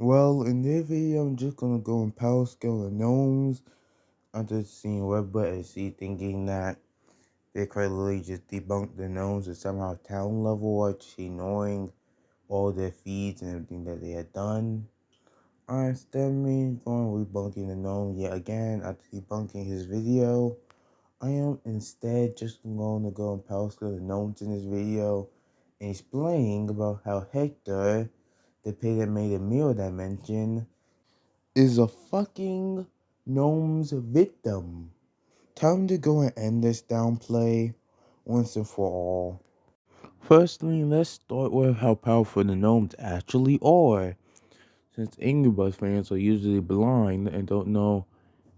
Well, in this video, I'm just gonna go in power scale of gnomes. I'm just seeing Webber and see thinking that they quite literally just debunked the gnomes at somehow town level, or just ignoring all their feeds and everything that they had done. Instead of me going debunking the gnome yet again after debunking his video, I am instead just going to go in power scale of gnomes in this video and explain about how Hector, the pig that made a meal that I mentioned, is a fucking gnome's victim. Time to go and end this downplay once and for all. Firstly, let's start with how powerful the gnomes actually are. Since Angry Birds fans are usually blind and don't know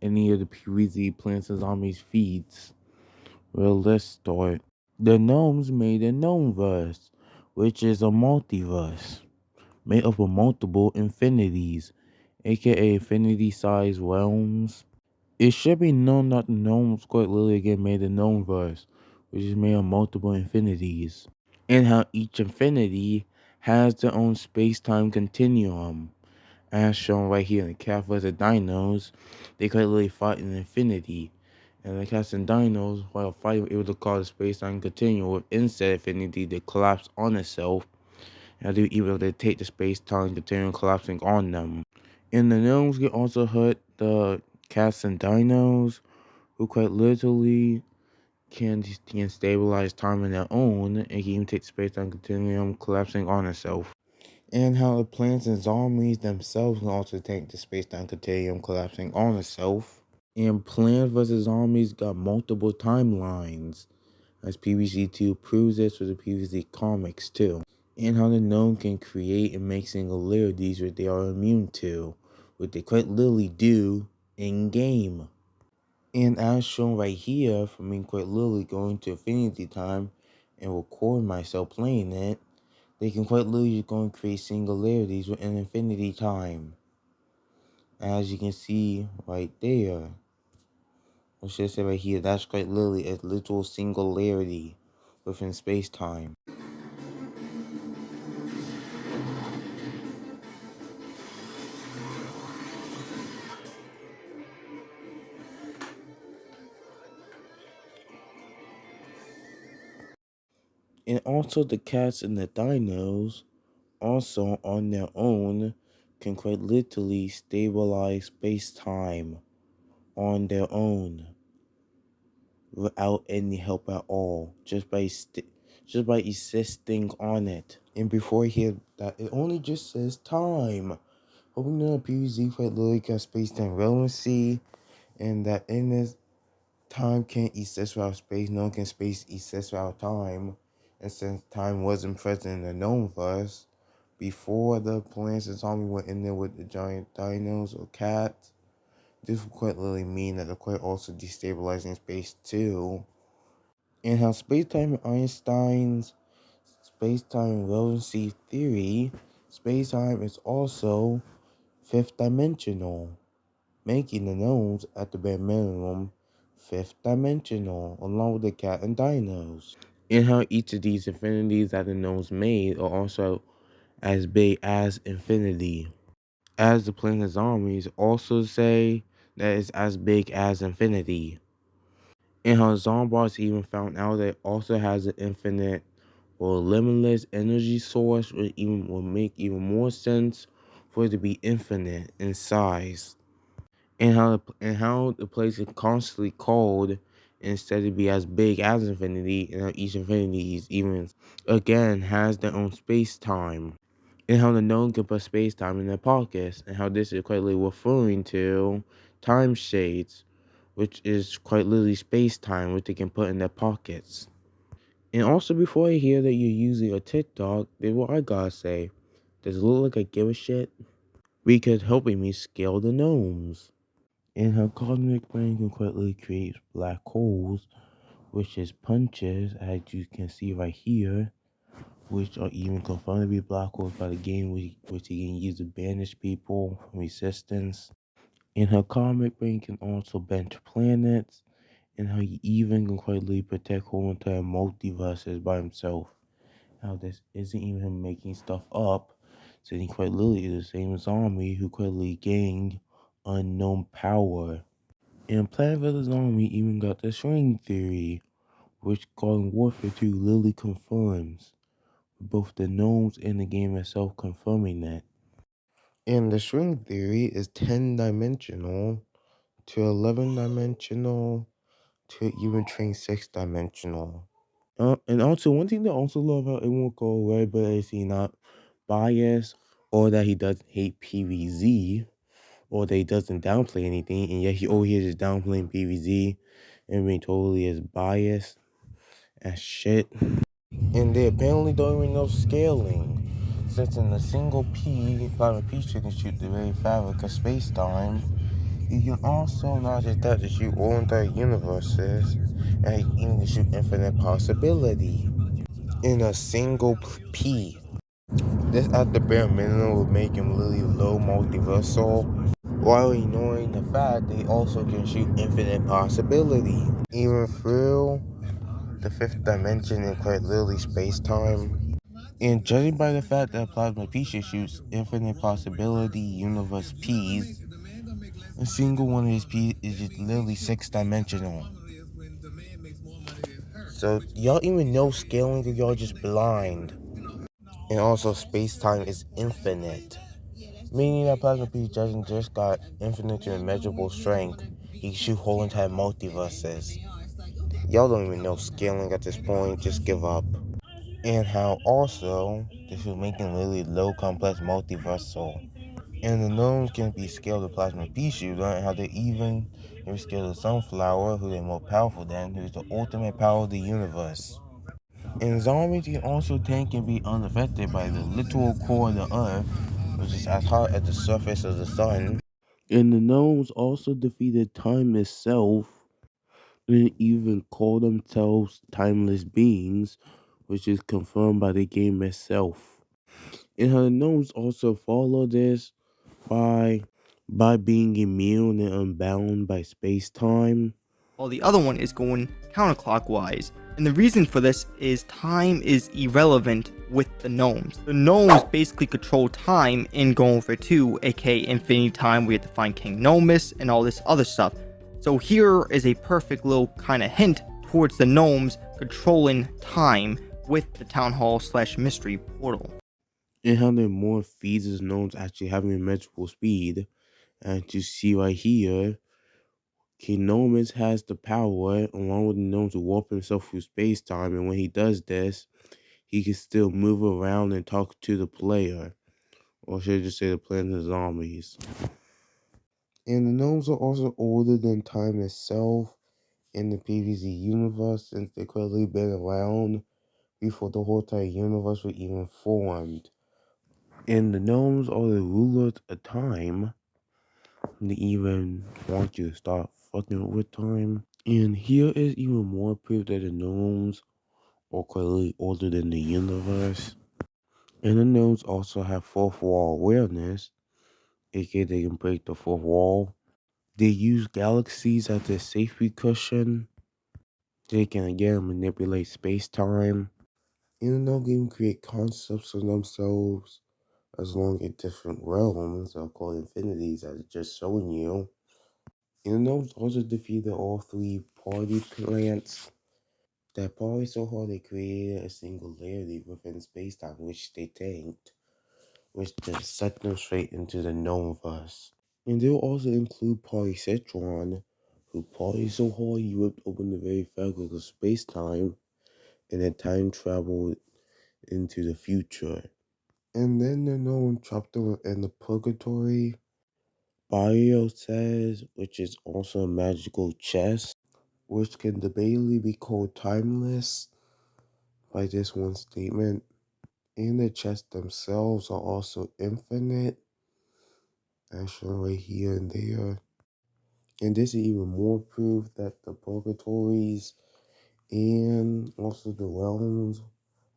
any of the PvZ Plants and Zombies feeds. Well, let's start. The gnomes made a gnomeverse, which is a multiverse made up of multiple infinities, aka infinity-sized realms. It should be known that the gnomes quite literally again made a gnome verse, which is made of multiple infinities, and how each infinity has their own space-time continuum. As shown right here in the cat vs. Dinos, they quite literally fight in infinity. And the cats and dinos, while fighting, were able to cause a space-time continuum within said infinity to collapse on itself, and they were able to take the space-time continuum collapsing on them. And the gnomes can also hurt the cats and dinos, who quite literally can stabilize time on their own and can even take the space-time continuum collapsing on itself. And how the plants and zombies themselves can also take the space-time continuum collapsing on itself. And Plants vs. Zombies got multiple timelines, as PVC2 proves this with the PVC comics too. And how the gnome can create and make singularities which they are immune to, which they quite literally do in-game. And as shown right here, for me quite literally going to Infinity Time and record myself playing it, they can quite literally just go and create singularities within Infinity Time. As you can see right there. I should say right here, that's quite literally a literal singularity within space-time. And also the cats and the dinos, also on their own, can quite literally stabilize space-time on their own without any help at all, just by existing on it. And before here, that it only just says time. Hoping that PVZ quite literally got space-time relevancy, and that in this time can't exist without space, nor can space exist without time. And since time wasn't present in the gnomeverse, before the plants and zombies went in there with the giant dinos or cats, this would quite literally mean that they're quite also destabilizing space too. And how space-time in Einstein's space-time relevancy theory, space-time is also fifth dimensional, making the gnomes at the bare minimum fifth dimensional, along with the cat and dinos. And how each of these infinities that the gnomes made are also as big as infinity. As the planet zombies also say that it's as big as infinity. And how Zombots even found out that it also has an infinite or limitless energy source, or even will make even more sense for it to be infinite in size. And how the place is constantly called instead of be as big as infinity, and how each infinity is even again has their own space time. And how the gnome can put space time in their pockets, and how this is quite literally referring to time shades, which is quite literally space time, which they can put in their pockets. And also, before I hear that you're using a TikTok, then what I gotta say, does it look like I give a shit? Because helping me scale the gnomes. And how cosmic brain can quite literally create black holes, which is punches, as you can see right here, which are even confirmed to be black holes by the game, which he can use to banish people from resistance. And how cosmic brain can also bench planets, and how he even can quite literally protect whole entire multiverses by himself. How this isn't even him making stuff up, Since he quite literally is the same zombie who quite literally gained unknown power. And Planet vs. Zombie even got the string theory, which Garden Warfare 2 literally confirms, with both the gnomes and the game itself confirming that. And the string theory is 10-dimensional to 11-dimensional to even 26-dimensional. And also, one thing that I also love how it won't go away, but is he not biased, or that he doesn't hate PvZ, or that he doesn't downplay anything, and yet he over here is downplaying PvZ and being totally as biased as shit. And they apparently don't even know scaling, since in a single P, Plasma P can shoot the very fabric of space-time. You can also not just that to shoot all entire universes, and you can even shoot infinite possibility in a single P. This at the bare minimum would make him really low multiversal, while ignoring the fact they also can shoot infinite possibility, even through the fifth dimension in quite literally space-time. And judging by the fact that Plasma Pizza shoots infinite possibility universe P's, a single one of his P's is just literally 6-dimensional. So y'all even know scaling, or y'all just blind? And also space-time is infinite, meaning that Plasma P doesn't just got infinite to immeasurable strength, he can shoot whole entire multiverses. Y'all don't even know scaling at this point, just give up. And how also this is making really low complex multiversal. And the gnomes can be scaled to Plasma P shooter, and how they even can scaled to Sunflower, who they're more powerful than, who's the ultimate power of the universe. And zombies can also tank and be unaffected by the literal core of the earth, which is as hot as the surface of the sun. And the gnomes also defeated time itself, and even call themselves timeless beings, which is confirmed by the game itself. And how the gnomes also follow this by being immune and unbound by space-time. While the other one is going counterclockwise. And the reason for this is time is irrelevant with the gnomes. The gnomes basically control time in Golden Warfare 2, aka Infinity Time, where you have to find King Gnomus and all this other stuff. So here is a perfect little kind of hint towards the gnomes controlling time with the Town Hall / Mystery Portal. And how the more feeds is gnomes actually having immeasurable speed. And to see right here, King Gnomus has the power, along with the gnome, to warp himself through space-time, and when he does this, he can still move around and talk to the player. Or should I just say the player and the zombies. And the gnomes are also older than time itself in the PvZ universe, since they've clearly been around before the whole entire universe was even formed. And the gnomes are the rulers of time. They even want you to stop fucking with time. And here is even more proof that the gnomes are clearly older than the universe. And the gnomes also have fourth wall awareness, aka they can break the fourth wall. They use galaxies as their safety cushion. They can again manipulate space-time. Even though they can create concepts for themselves as long as different realms are called infinities, as just showing you. And the gnomes also defeated all three party plants. That party so hard they created a singularity within space-time, which they tanked, which just set them straight into the Gnomeverse. And they'll also include Polycitron, who partied so hard he ripped open the very fabric of space-time and then time traveled into the future. And then the gnome trapped them in the purgatory. Bio says, which is also a magical chest, which can debatably be called timeless by this one statement. And the chests themselves are also infinite, as shown right here and there. And this is even more proof that the purgatories and also the realms,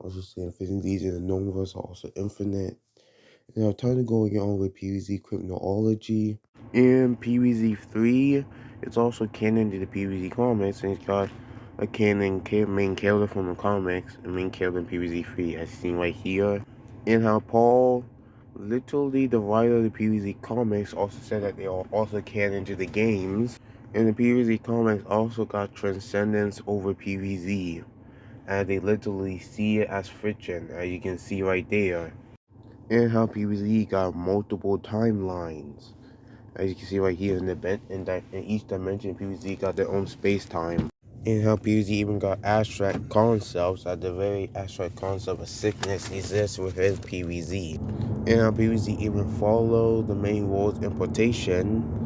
or just the infinities in the Gnomeverse, are also infinite. Now, time to go again on with PvZ Cryptology. In PvZ 3, it's also canon to the PvZ comics, and it's got a canon main character from the comics and main character in PvZ 3, as seen right here. And how Paul Literally, the writer of the PvZ comics also said that they are also canon to the games. And the PvZ comics also got transcendence over PvZ, and they literally see it as friction, as you can see right there. And how PvZ got multiple timelines, as you can see right here in each dimension, PvZ got their own space time. And how PvZ even got abstract concepts, that the very abstract concept of sickness exists within PvZ. And how PvZ even followed the main rules importation,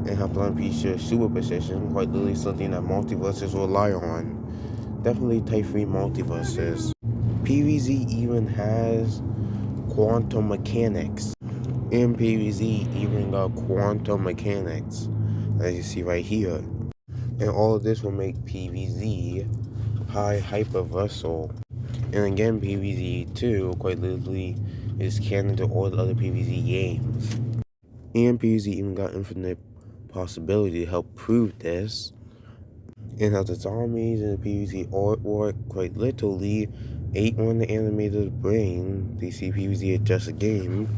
and how blind feature superposition, quite literally something that multiverses rely on. Definitely type 3 multiverses. PvZ even has quantum mechanics. And PvZ even got quantum mechanics, as you see right here. And all of this will make PvZ high hyperversal. And again, PvZ 2 quite literally is canon to all the other PvZ games. And PvZ even got infinite possibility to help prove this. And how the zombies in the PvZ artwork quite literally ate on the animator's brain. They see PvZ as just a game.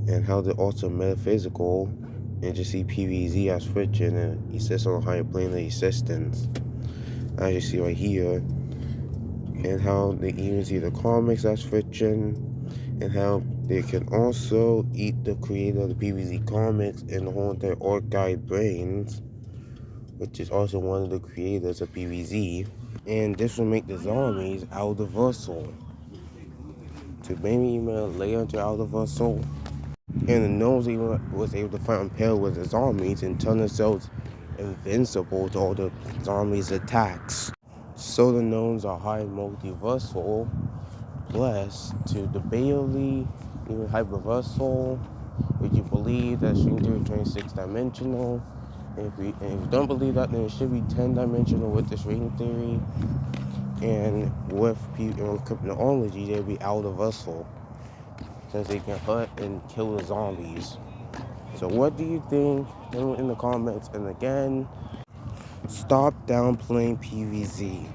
And how they're also metaphysical and just see PvZ as friction and exists on a higher plane of existence. As you see right here. And how they even see the comics as friction, and how they can also eat the creator of the PvZ comics and the whole entire archive brains, which is also one of the creators of PvZ. And this will make the zombies out of Russell. To maybe even layer into out of Russell. And the gnomes even was able to fight on pair with the zombies and turn themselves invincible to all the zombies' attacks. So the gnomes are high multiversal, blessed to debatably even hyperversal. Would you believe that string theory is 26 dimensional? And if you don't believe that, then it should be 10 dimensional with the string theory. And with cryptonology, they'd be out of versal, since they can hunt and kill the zombies. So what do you think? Tell me in the comments. And again, stop downplaying PvZ.